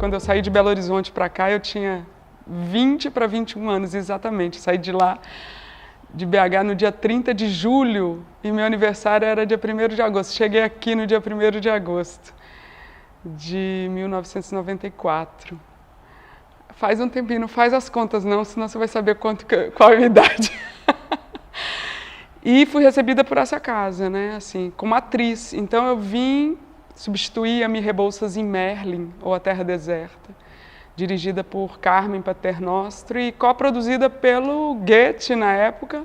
quando eu saí de Belo Horizonte para cá, eu tinha 20 para 21 anos, exatamente. Saí de lá, de BH, no dia 30 de julho, e meu aniversário era dia 1º de agosto. Cheguei aqui no dia 1º de agosto de 1994. Faz um tempinho, não faz as contas não, senão você vai saber qual é a minha idade. E fui recebida por essa casa, né, assim, como atriz. Então eu vim substituir a Mi Rebouças em Merlin, ou A Terra Deserta, dirigida por Carmen Paternostro e coproduzida pelo Goethe na época,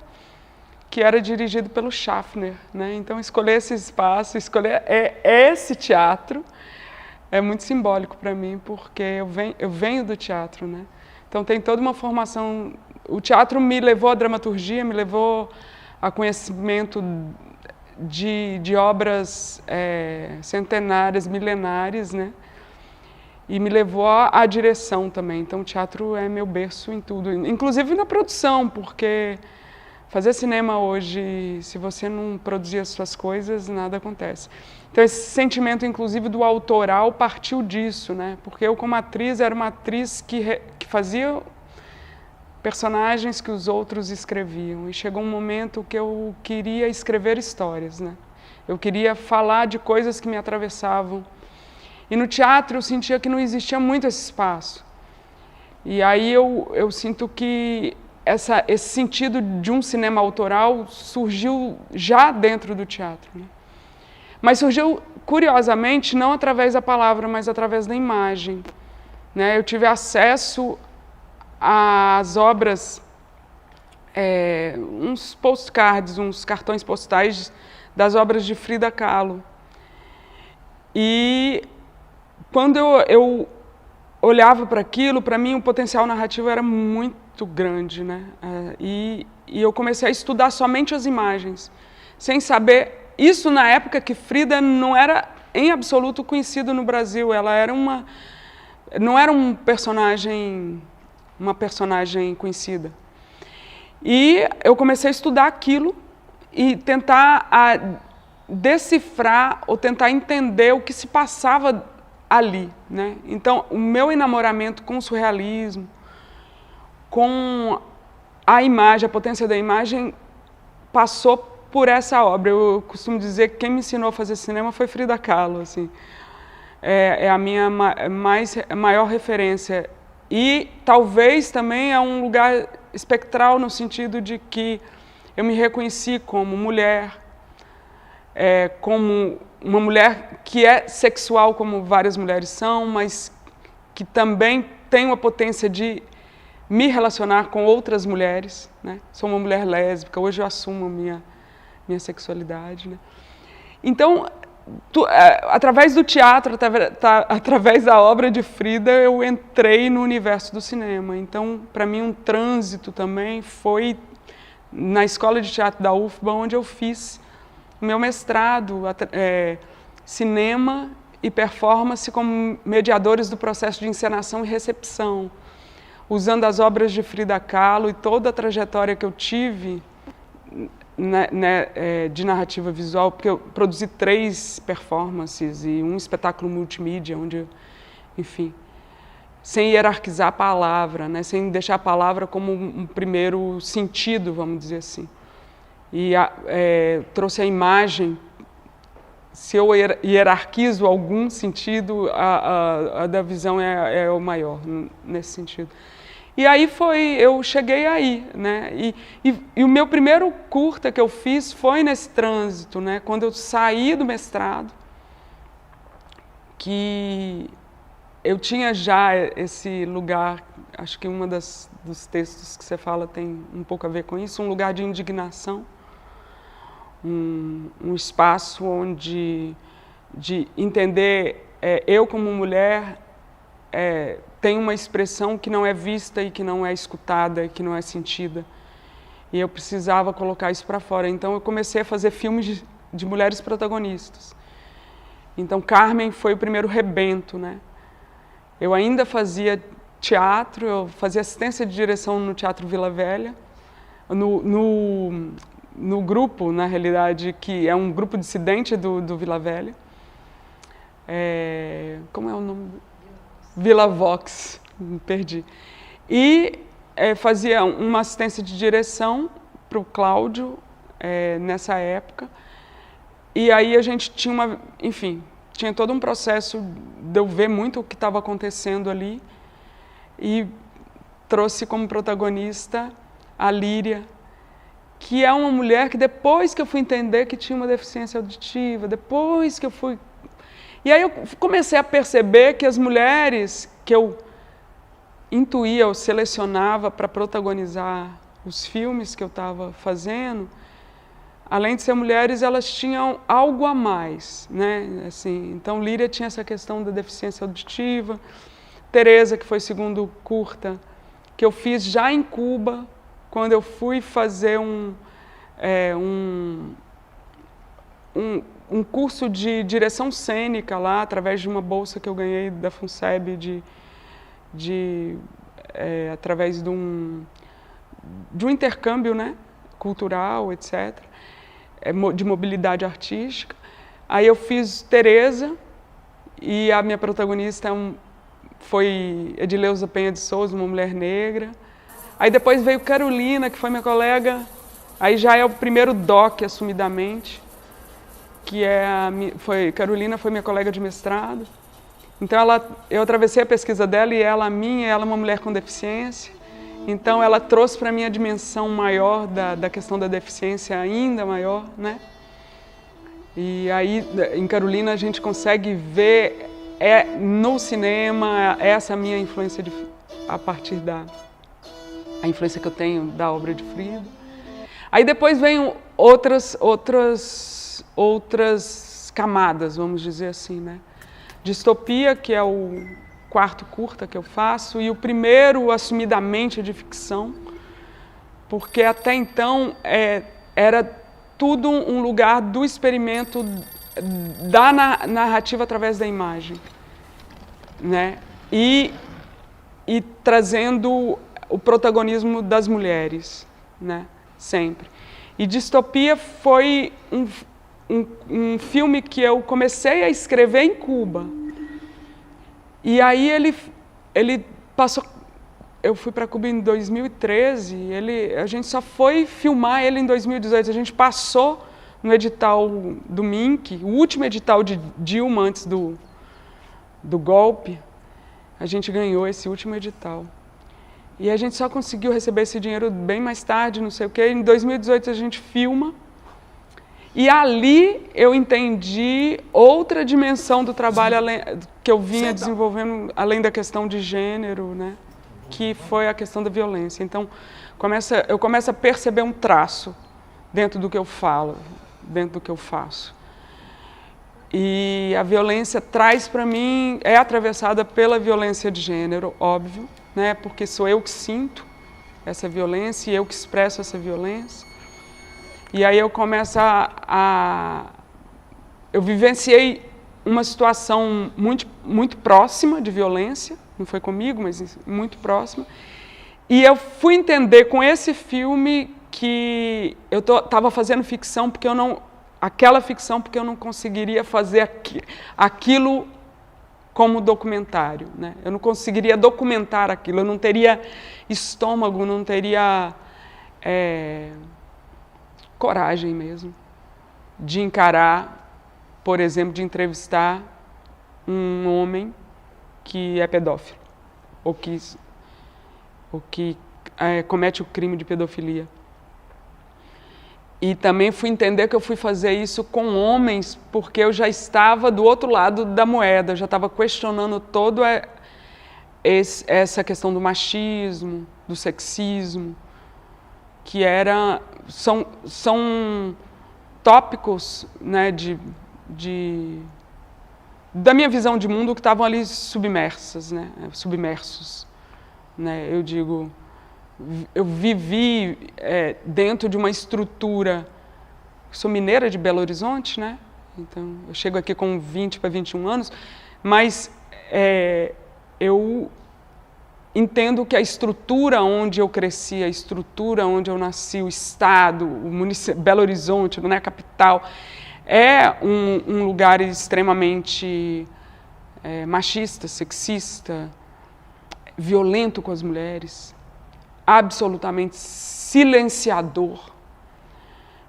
que era dirigido pelo Schaffner, né? Então escolher esse espaço, escolher esse teatro é muito simbólico para mim, porque eu venho do teatro, né? Então tem toda uma formação. O teatro me levou à dramaturgia, me levou a conhecimento de obras centenárias, milenares, né? E me levou à direção também. Então o teatro é meu berço em tudo, inclusive na produção, porque fazer cinema hoje, se você não produzir as suas coisas, nada acontece. Então esse sentimento, inclusive, do autoral partiu disso, né? Porque eu, como atriz, era uma atriz que fazia personagens que os outros escreviam. E chegou um momento que eu queria escrever histórias, né? Eu queria falar de coisas que me atravessavam. E no teatro eu sentia que não existia muito esse espaço. E aí eu sinto que esse sentido de um cinema autoral surgiu já dentro do teatro, né? Mas surgiu, curiosamente, não através da palavra, mas através da imagem, né? Eu tive acesso às obras, uns postcards, uns cartões postais das obras de Frida Kahlo. E quando eu olhava para aquilo, para mim o potencial narrativo era muito grande, né? E eu comecei a estudar somente as imagens, sem saber. Isso na época que Frida não era em absoluto conhecido no Brasil. Ela era não era uma personagem conhecida. E eu comecei a estudar aquilo e tentar decifrar ou tentar entender o que se passava ali, né? Então, o meu enamoramento com o surrealismo, com a imagem, a potência da imagem, passou por essa obra. Eu costumo dizer que quem me ensinou a fazer cinema foi Frida Kahlo, assim. É a minha maior referência. E talvez também é um lugar espectral no sentido de que eu me reconheci como mulher, como uma mulher que é sexual, como várias mulheres são, mas que também tem uma potência de me relacionar com outras mulheres, né? Sou uma mulher lésbica, hoje eu assumo a minha sexualidade, né? Então, através do teatro, através da obra de Frida, eu entrei no universo do cinema. Então, para mim, um trânsito também foi na Escola de Teatro da UFBA, onde eu fiz o meu mestrado, cinema e performance como mediadores do processo de encenação e recepção, usando as obras de Frida Kahlo e toda a trajetória que eu tive de narrativa visual, porque eu produzi 3 performances e um espetáculo multimídia, onde, enfim, sem hierarquizar a palavra, né, sem deixar a palavra como um primeiro sentido, vamos dizer assim. E trouxe a imagem. Se eu hierarquizo algum sentido, a da visão é o maior, nesse sentido. E aí eu cheguei aí, né? E o meu primeiro curta que eu fiz foi nesse trânsito, né? Quando eu saí do mestrado, que eu tinha já esse lugar, acho que dos textos que você fala tem um pouco a ver com isso, um lugar de indignação, um espaço onde de entender eu como mulher tem uma expressão que não é vista e que não é escutada, que não é sentida. E eu precisava colocar isso para fora. Então eu comecei a fazer filmes de mulheres protagonistas. Então Carmen foi o primeiro rebento, né? Eu ainda fazia teatro, eu fazia assistência de direção no Teatro Vila Velha, no grupo, na realidade, que é um grupo dissidente do Vila Velha. Como é o nome? Vila Vox, me perdi. E fazia uma assistência de direção para o Cláudio nessa época. E aí a gente tinha tinha todo um processo de eu ver muito o que estava acontecendo ali e trouxe como protagonista a Líria, que é uma mulher que depois que eu fui entender que tinha uma deficiência auditiva, depois que eu fui... E aí eu comecei a perceber que as mulheres que eu intuía, eu selecionava para protagonizar os filmes que eu estava fazendo, além de ser mulheres, elas tinham algo a mais, né? Assim, então, Líria tinha essa questão da deficiência auditiva, Teresa, que foi segundo curta, que eu fiz já em Cuba, quando eu fui fazer um curso de direção cênica lá, através de uma bolsa que eu ganhei da FUNSEB, através de um intercâmbio, né, cultural, etc., de mobilidade artística. Aí eu fiz Teresa, e a minha protagonista foi Edileuza Penha de Souza, uma mulher negra. Aí depois veio Carolina, que foi minha colega, aí já é o primeiro doc, assumidamente, que Carolina foi minha colega de mestrado. Então eu atravessei a pesquisa dela e ela a minha, ela é uma mulher com deficiência. Então ela trouxe para mim a dimensão maior da questão da deficiência, ainda maior, né? E aí em Carolina a gente consegue ver no cinema essa minha influência a partir a influência que eu tenho da obra de Frida. Aí depois vem outras camadas, vamos dizer assim, né? Distopia, que é o quarto curta que eu faço, e o primeiro assumidamente de ficção, porque até então era tudo um lugar do experimento da narrativa através da imagem, né? E trazendo o protagonismo das mulheres, né? Sempre. E Distopia foi um filme que eu comecei a escrever em Cuba. E aí ele passou... Eu fui para Cuba em 2013, a gente só foi filmar ele em 2018. A gente passou no edital do MINC, o último edital de Dilma antes do golpe. A gente ganhou esse último edital. E a gente só conseguiu receber esse dinheiro bem mais tarde, não sei o quê. Em 2018 a gente filma. E ali eu entendi outra dimensão do trabalho que eu vinha desenvolvendo, além da questão de gênero, né? Que foi a questão da violência. Então, eu começo a perceber um traço dentro do que eu falo, dentro do que eu faço. E a violência traz para mim, é atravessada pela violência de gênero, óbvio, né? Porque sou eu que sinto essa violência e eu que expresso essa violência. E aí eu começo eu vivenciei uma situação muito próxima de violência, não foi comigo, mas muito próxima. E eu fui entender com esse filme que eu estava fazendo ficção porque aquela ficção porque eu não conseguiria fazer aquilo como documentário, né? Eu não conseguiria documentar aquilo, eu não teria estômago, não teria coragem mesmo de encarar, por exemplo, de entrevistar um homem que é pedófilo ou que comete o crime de pedofilia. E também fui entender que eu fui fazer isso com homens porque eu já estava do outro lado da moeda, eu já estava questionando toda essa questão do machismo, do sexismo, que são tópicos, né, da minha visão de mundo que estavam ali submersos, né? Eu digo, eu vivi dentro de uma estrutura, sou mineira de Belo Horizonte, né? Então eu chego aqui com 20 para 21 anos, mas eu entendo que a estrutura onde eu cresci, a estrutura onde eu nasci, o estado, o município, Belo Horizonte, né, a capital, é um lugar extremamente machista, sexista, violento com as mulheres, absolutamente silenciador.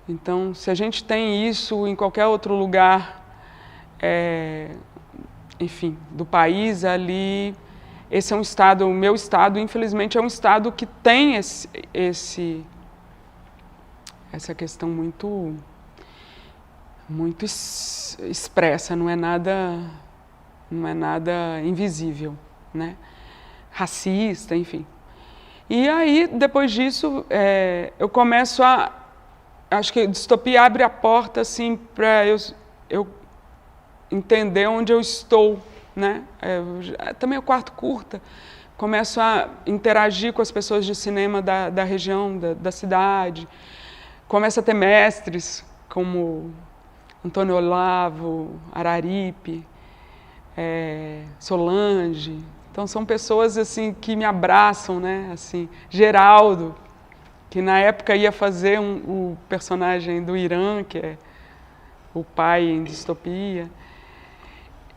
Então, se a gente tem isso em qualquer outro lugar, enfim, do país, ali, esse é um estado, o meu estado, infelizmente, é um estado que tem essa questão muito expressa, não é nada invisível, né? Racista, enfim. E aí, depois disso, eu começo acho que a distopia abre a porta assim para eu entender onde eu estou, né? Também o quarto curta, começo a interagir com as pessoas de cinema da região, da cidade, começo a ter mestres como Antônio Olavo, Araripe, Solange. Então são pessoas assim que me abraçam, né? Assim, Geraldo, que na época ia fazer o personagem do Irã, que é o pai em Distopia.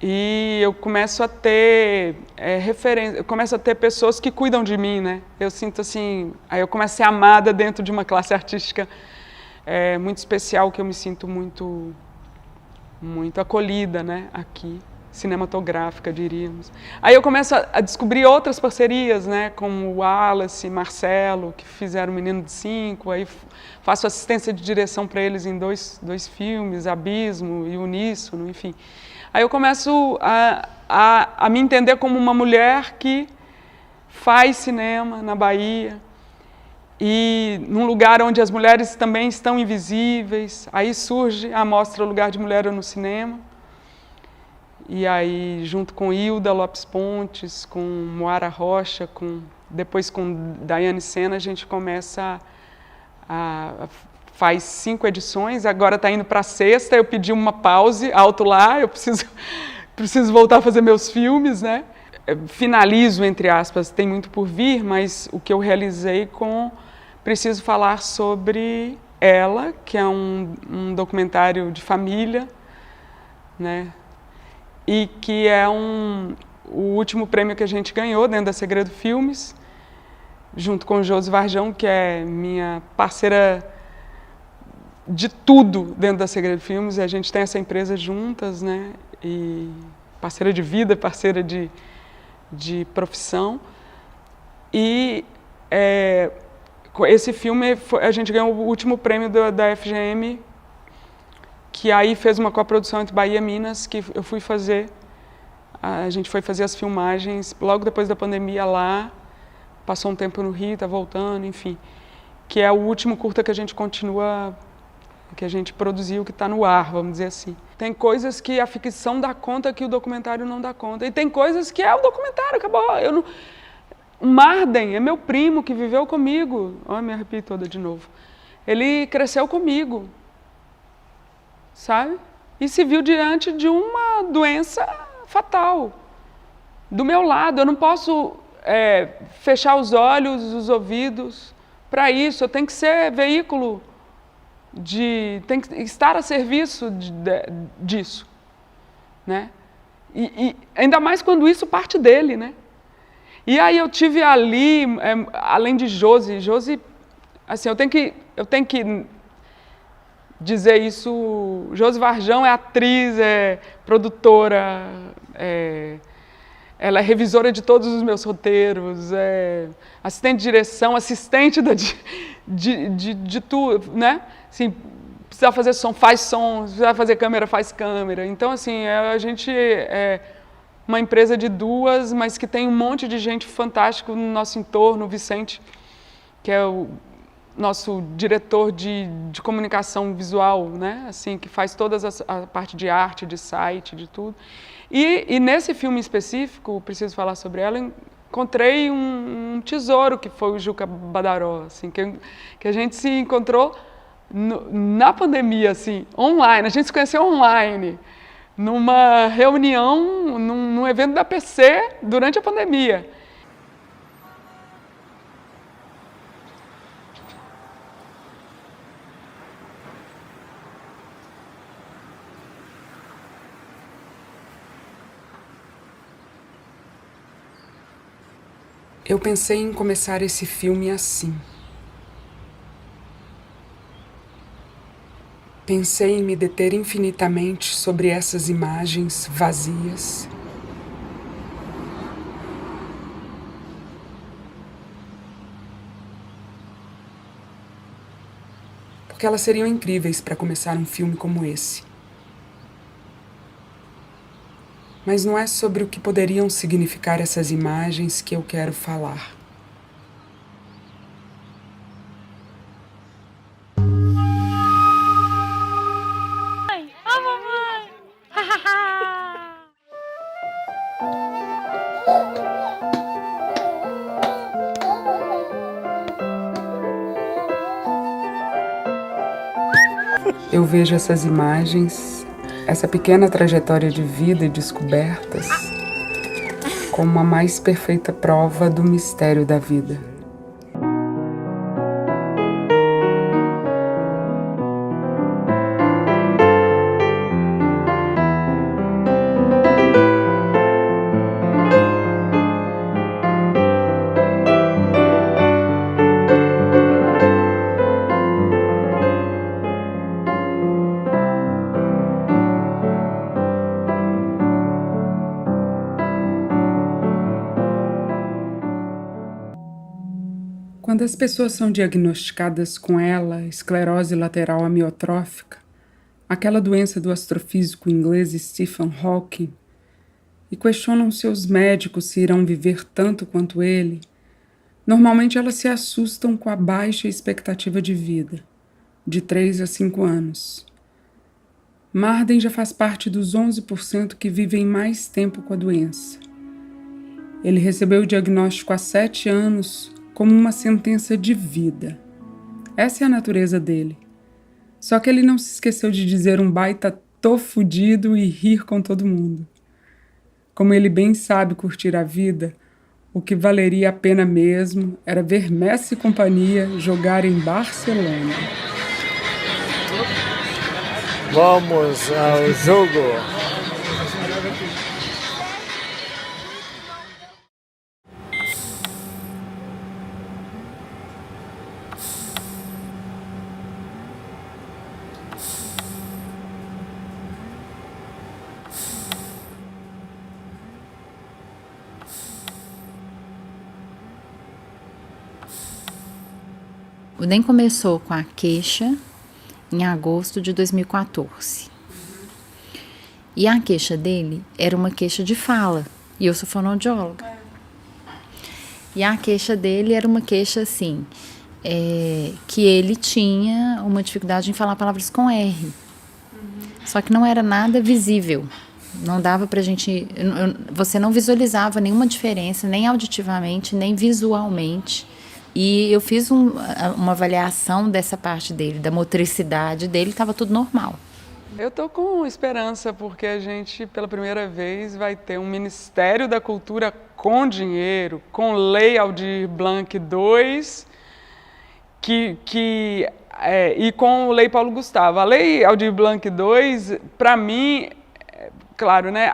E eu começo a ter referência, eu começo a ter pessoas que cuidam de mim, né? Eu sinto assim, aí eu começo a ser amada dentro de uma classe artística muito especial, que eu me sinto muito acolhida, né? Aqui, cinematográfica, diríamos. Aí eu começo a descobrir outras parcerias, né? Como o Wallace e Marcelo, que fizeram Menino de 5, aí faço assistência de direção para eles em dois filmes, Abismo e Uníssono, enfim. Aí eu começo a me entender como uma mulher que faz cinema na Bahia e num lugar onde as mulheres também estão invisíveis. Aí surge a Mostra Lugar de Mulher no Cinema. E aí, junto com Hilda Lopes Pontes, com Moara Rocha, depois com Daiane Sena, a gente começa faz 5 edições, agora está indo para a 6ª, eu pedi uma pause, alto lá, eu preciso voltar a fazer meus filmes, né? Finalizo, entre aspas, tem muito por vir, mas o que eu realizei preciso falar sobre ela, que é um documentário de família, né? E que é o último prêmio que a gente ganhou dentro da Segredo Filmes, junto com o Josi Varjão, que é minha parceira de tudo dentro da Segredo Filmes, e a gente tem essa empresa juntas, né? E parceira de vida, parceira de profissão. E esse filme, a gente ganhou o último prêmio da FGM, que aí fez uma coprodução entre Bahia e Minas, que eu fui fazer. A gente foi fazer as filmagens logo depois da pandemia lá, passou um tempo no Rio, está voltando, enfim. Que é o último curta que a gente continua, que a gente produziu, que está no ar, vamos dizer assim. Tem coisas que a ficção dá conta que o documentário não dá conta. E tem coisas que é o documentário, acabou. O Marden é meu primo que viveu comigo. Olha, me arrepio toda de novo. Ele cresceu comigo, sabe? E se viu diante de uma doença fatal. Do meu lado, eu não posso fechar os olhos, os ouvidos para isso. Eu tenho que ser veículo tem que estar a serviço disso, né? E ainda mais quando isso parte dele, né? E aí eu tive ali, além de Josi, assim, eu tenho que dizer isso. Josi Varjão é atriz, é produtora, ela é revisora de todos os meus roteiros, é assistente de direção, assistente de tudo, né? Assim, precisa fazer som, faz som, precisa fazer câmera, faz câmera. Então, assim, a gente é uma empresa de 2, mas que tem um monte de gente fantástica no nosso entorno. O Vicente, que é o nosso diretor de comunicação visual, né? Assim, que faz toda a parte de arte, de site, de tudo. E nesse filme específico, preciso falar sobre ela, encontrei um tesouro, que foi o Juca Badaró, assim, que a gente se encontrou na pandemia, assim, online. A gente se conheceu online, numa reunião, num evento da PC, durante a pandemia. Eu pensei em começar esse filme assim. Pensei em me deter infinitamente sobre essas imagens vazias. Porque elas seriam incríveis para começar um filme como esse. Mas não é sobre o que poderiam significar essas imagens que eu quero falar. Eu vejo essas imagens, essa pequena trajetória de vida e descobertas, como a mais perfeita prova do mistério da vida. Quando as pessoas são diagnosticadas com ela, esclerose lateral amiotrófica, aquela doença do astrofísico inglês Stephen Hawking, e questionam seus médicos se irão viver tanto quanto ele, normalmente elas se assustam com a baixa expectativa de vida, de 3 a 5 anos. Marden já faz parte dos 11% que vivem mais tempo com a doença. Ele recebeu o diagnóstico há 7 anos como uma sentença de vida. Essa é a natureza dele. Só que ele não se esqueceu de dizer um baita tô fudido e rir com todo mundo. Como ele bem sabe curtir a vida, o que valeria a pena mesmo era ver Messi e companhia jogar em Barcelona. Vamos ao jogo! O DEM começou com a queixa em agosto de 2014. E a queixa dele era uma queixa de fala. E eu sou fonoaudióloga. E a queixa dele era uma queixa assim, que ele tinha uma dificuldade em falar palavras com R. Só que não era nada visível. Não dava pra gente... Você não visualizava nenhuma diferença, nem auditivamente, nem visualmente. E eu fiz uma avaliação dessa parte dele, da motricidade dele, estava tudo normal. Eu estou com esperança, porque a gente, pela primeira vez, vai ter um Ministério da Cultura com dinheiro, com Lei Aldir Blanc II, e com Lei Paulo Gustavo. A Lei Aldir Blanc II, para mim, claro, né,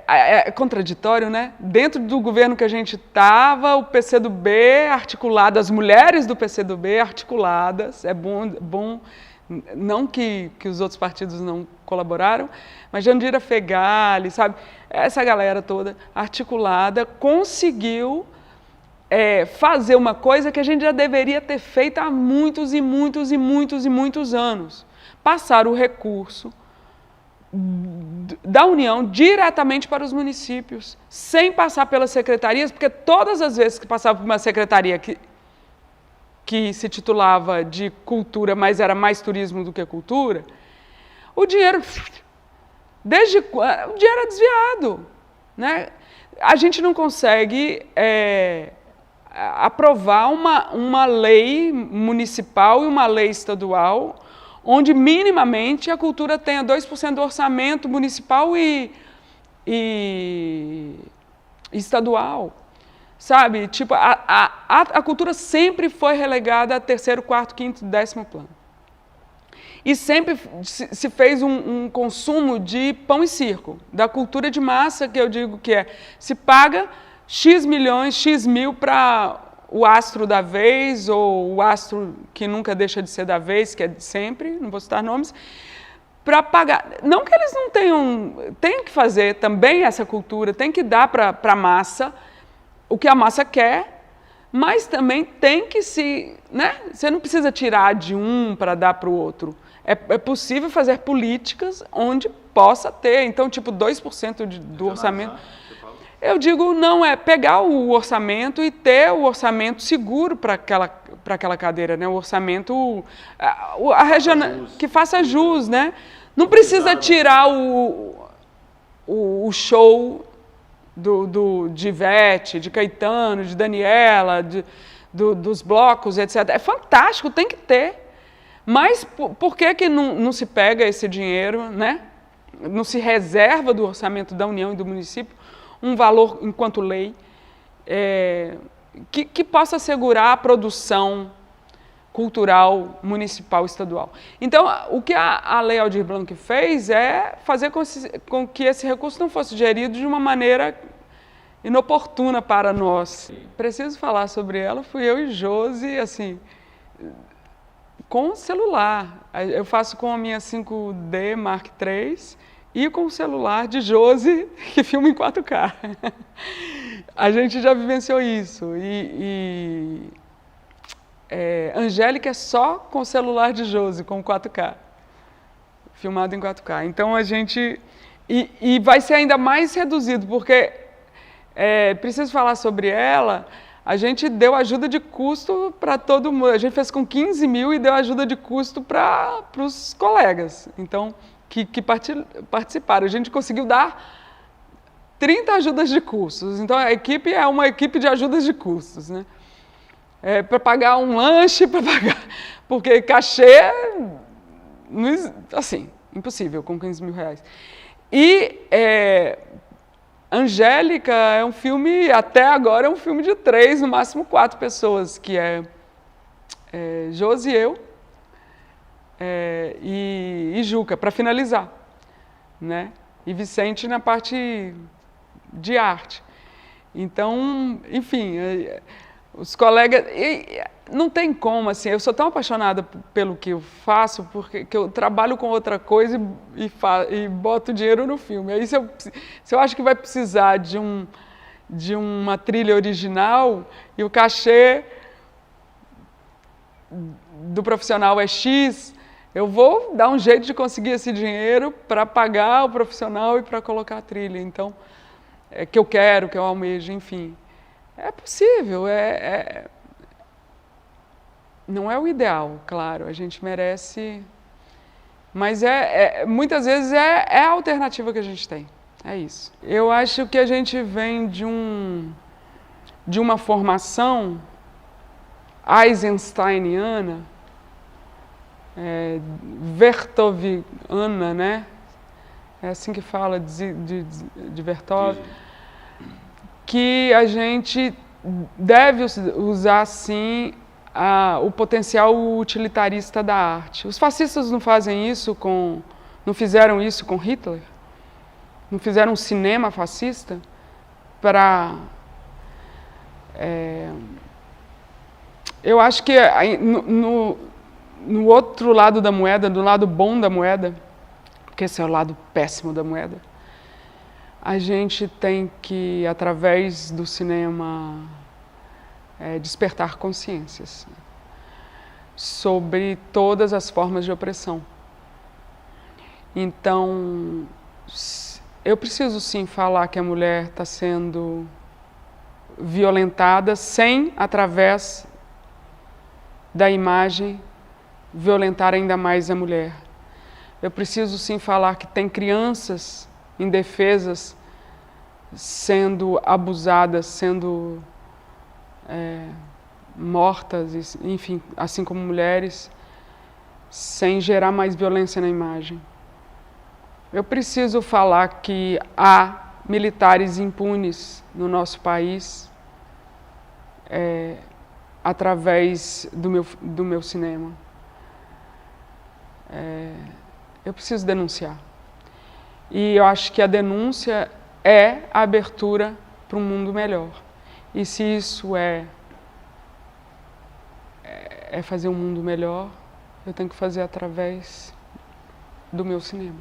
é contraditório, né? Dentro do governo que a gente estava, o PCdoB articulado, as mulheres do PCdoB articuladas, é bom não que os outros partidos não colaboraram, mas Jandira Fegali, sabe? Essa galera toda articulada conseguiu fazer uma coisa que a gente já deveria ter feito há muitos e muitos e muitos e muitos anos. Passar o recurso da União diretamente para os municípios, sem passar pelas secretarias, porque todas as vezes que passava por uma secretaria que se titulava de cultura, mas era mais turismo do que cultura, o dinheiro era desviado, né? A gente não consegue aprovar uma lei municipal e uma lei estadual onde minimamente a cultura tenha 2% do orçamento municipal e estadual, sabe? Tipo, a cultura sempre foi relegada a terceiro, quarto, quinto, 10º plano. E sempre se fez um consumo de pão e circo, da cultura de massa, que eu digo que se paga X milhões, X mil para o astro da vez, ou o astro que nunca deixa de ser da vez, que é de sempre, não vou citar nomes, para pagar. Não que eles não tenham que fazer também essa cultura, tem que dar para a massa o que a massa quer, mas também tem que né? Você não precisa tirar de um para dar para o outro. É possível fazer políticas onde possa ter, então, tipo, 2% do orçamento. Eu digo, não, é pegar o orçamento e ter o orçamento seguro para aquela cadeira, né? O orçamento, a regional, que faça jus, né? Não precisa tirar o show de Ivete, de Caetano, de Daniela, dos blocos, etc. É fantástico, tem que ter. Mas por que não se pega esse dinheiro, né? Não se reserva do orçamento da União e do município um valor enquanto lei que possa assegurar a produção cultural municipal e estadual. Então, o que a Lei Aldir Blanc fez é fazer com que esse recurso não fosse gerido de uma maneira inoportuna para nós. Preciso falar sobre ela, fui eu e Josi, assim, com o celular. Eu faço com a minha 5D Mark III e com o celular de Josi, que filma em 4K. A gente já vivenciou isso. Angélica é só com o celular de Josi, com 4K, filmado em 4K. Então a gente... E vai ser ainda mais reduzido, porque preciso falar sobre ela. A gente deu ajuda de custo para todo mundo. A gente fez com 15 mil e deu ajuda de custo para os colegas. Então, que participaram. A gente conseguiu dar 30 ajudas de custos. Então, a equipe é uma equipe de ajudas de custos, né? Para pagar um lanche, para pagar... Porque cachê, assim, impossível com 15 mil reais. E Angélica é um filme, até agora, é um filme de 3, no máximo 4 pessoas, que é Josi, eu e Juca, para finalizar, né? E Vicente na parte de arte. Então, enfim, os colegas... não tem como, assim, eu sou tão apaixonada pelo que eu faço, porque eu trabalho com outra coisa e boto dinheiro no filme. Aí, se eu acho que vai precisar de uma trilha original e o cachê do profissional é X, eu vou dar um jeito de conseguir esse dinheiro para pagar o profissional e para colocar a trilha. Então, que eu quero, que eu almejo, enfim. É possível, não é o ideal, claro, a gente merece, mas muitas vezes é a alternativa que a gente tem, é isso. Eu acho que a gente vem de uma formação eisensteiniana, vertoviana, né? É assim que fala, de Vertov, que a gente deve usar, sim, o potencial utilitarista da arte. Os fascistas não fazem isso não fizeram isso com Hitler? Não fizeram um cinema fascista para... eu acho que no outro lado da moeda, do lado bom da moeda, porque esse é o lado péssimo da moeda, a gente tem que, através do cinema, despertar consciências sobre todas as formas de opressão. Então, eu preciso sim falar que a mulher está sendo violentada sem, através da imagem, violentar ainda mais a mulher. Eu preciso sim falar que tem crianças indefesas sendo abusadas, sendo mortas, enfim, assim como mulheres, sem gerar mais violência na imagem. Eu preciso falar que há militares impunes no nosso país através do meu cinema. Eu preciso denunciar. E eu acho que a denúncia é a abertura para um mundo melhor. E se isso é fazer um mundo melhor, eu tenho que fazer através do meu cinema.